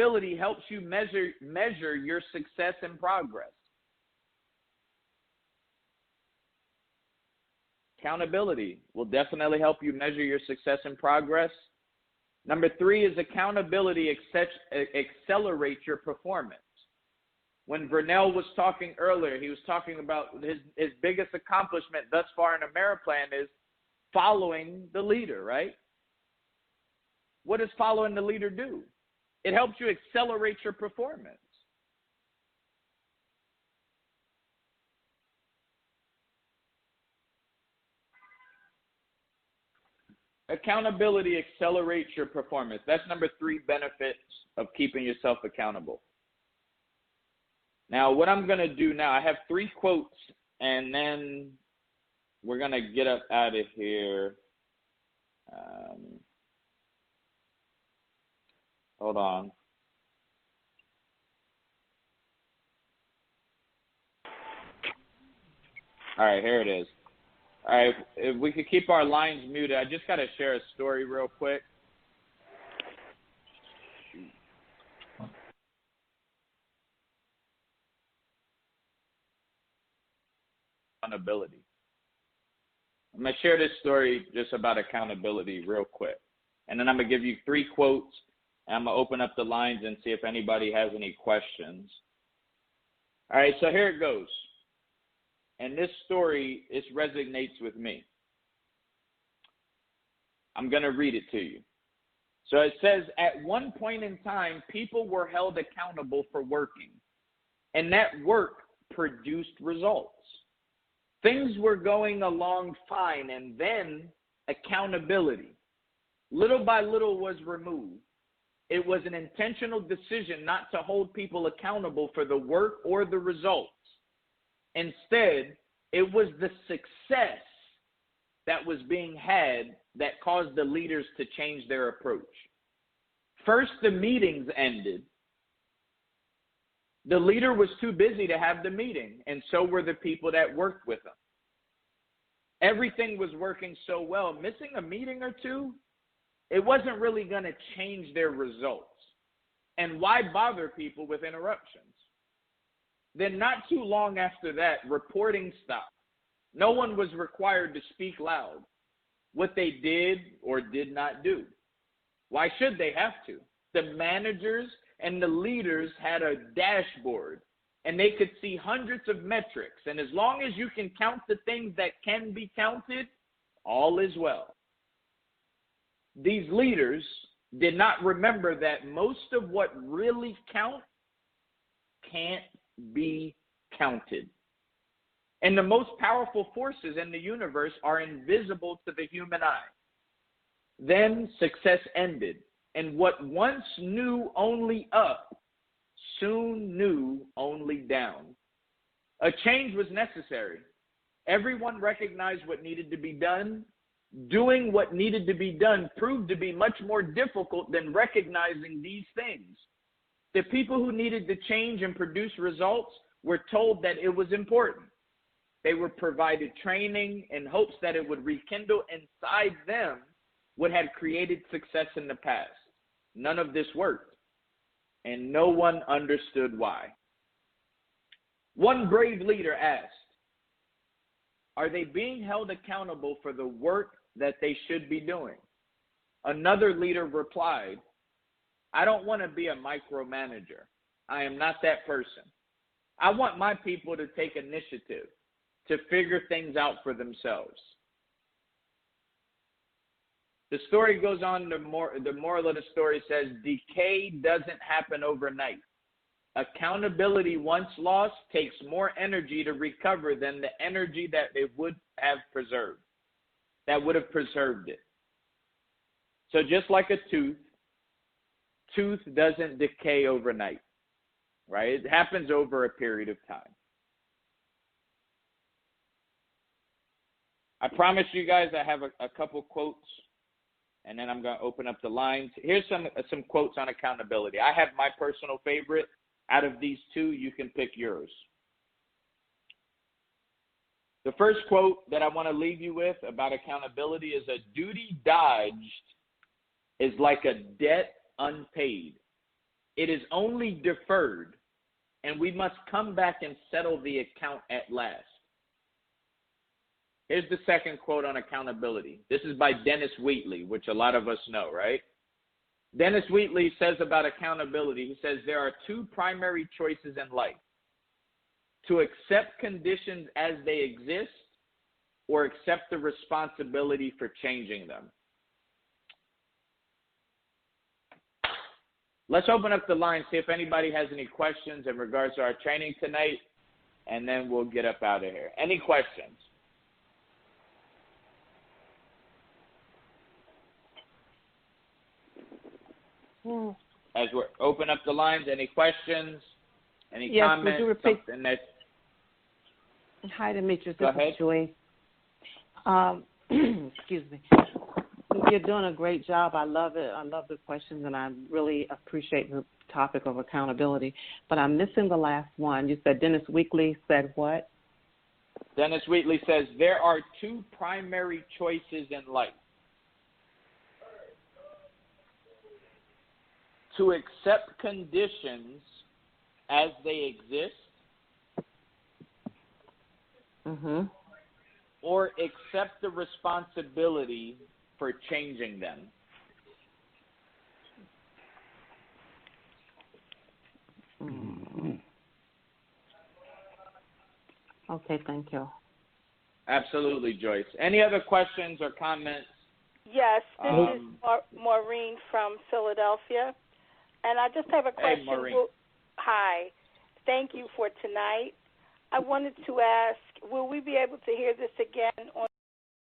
Accountability helps you measure your success and progress. Accountability will definitely help you measure your success and progress. Number 3 is accountability accelerates your performance. When Vernell was talking earlier, he was talking about his biggest accomplishment thus far in AmeriPlan is following the leader, right? What does following the leader do? It helps you accelerate your performance. Accountability accelerates your performance. That's number 3 benefits of keeping yourself accountable. Now, what I'm going to do now, I have 3 quotes, and then we're going to get up out of here. Hold on. All right, here it is. All right, if we could keep our lines muted, I just got to share a story real quick. Accountability. I'm going to share this story just about accountability real quick. And then I'm going to give you 3 quotes, and I'm going to open up the lines and see if anybody has any questions. All right, so here it goes. And this story, it resonates with me. I'm going to read it to you. So it says, at one point in time, people were held accountable for working, and that work produced results. Things were going along fine, and then accountability, little by little, was removed. It was an intentional decision not to hold people accountable for the work or the results. Instead, it was the success that was being had that caused the leaders to change their approach. First, the meetings ended. The leader was too busy to have the meeting, and so were the people that worked with him. Everything was working so well. Missing a meeting or two, it wasn't really going to change their results. And why bother people with interruptions? Then not too long after that, reporting stopped. No one was required to speak loud what they did or did not do. Why should they have to? The managers and the leaders had a dashboard, and they could see hundreds of metrics. And as long as you can count the things that can be counted, all is well. These leaders did not remember that most of what really counts can't be counted. And the most powerful forces in the universe are invisible to the human eye. Then success ended, and what once knew only up soon knew only down. A change was necessary. Everyone recognized what needed to be done. Doing what needed to be done proved to be much more difficult than recognizing these things. The people who needed to change and produce results were told that it was important. They were provided training in hopes that it would rekindle inside them what had created success in the past. None of this worked, and no one understood why. One brave leader asked, are they being held accountable for the work that they should be doing? Another leader replied, I don't want to be a micromanager. I am not that person. I want my people to take initiative, to figure things out for themselves. The story goes on, the moral of the story says, decay doesn't happen overnight. Accountability once lost takes more energy to recover than the energy that it would have preserved, it. So just like a tooth doesn't decay overnight, right? It happens over a period of time. I promise you guys I have a couple quotes, and then I'm going to open up the lines. Here's some quotes on accountability. I have my personal favorite. Out of these 2, you can pick yours. The first quote that I want to leave you with about accountability is, a duty dodged is like a debt unpaid. It is only deferred, and we must come back and settle the account at last. Here's the second quote on accountability. This is by Dennis Wheatley, which a lot of us know, right? Dennis Wheatley says about accountability, he says there are two primary choices in life: to accept conditions as they exist or accept the responsibility for changing them. Let's open up the line, see if anybody has any questions in regards to our training tonight, and then we'll get up out of here. Any questions? As we open up the lines, any questions, any comments? Would you repeat? Something that... Hi, Demetrius. Go This ahead. is Joy. Excuse me. You're doing a great job. I love it. I love the questions, and I really appreciate the topic of accountability. But I'm missing the last one. You said Dennis Wheatley said what? Dennis Wheatley says there are two primary choices in life: to accept conditions as they exist, or accept the responsibility for changing them. Okay, thank you. Absolutely, Joyce. Any other questions or comments? Yes, this is Maureen from Philadelphia, and I just have a question. Hey, Maureen. Hi. Thank you for tonight. I wanted to ask, will we be able to hear this again on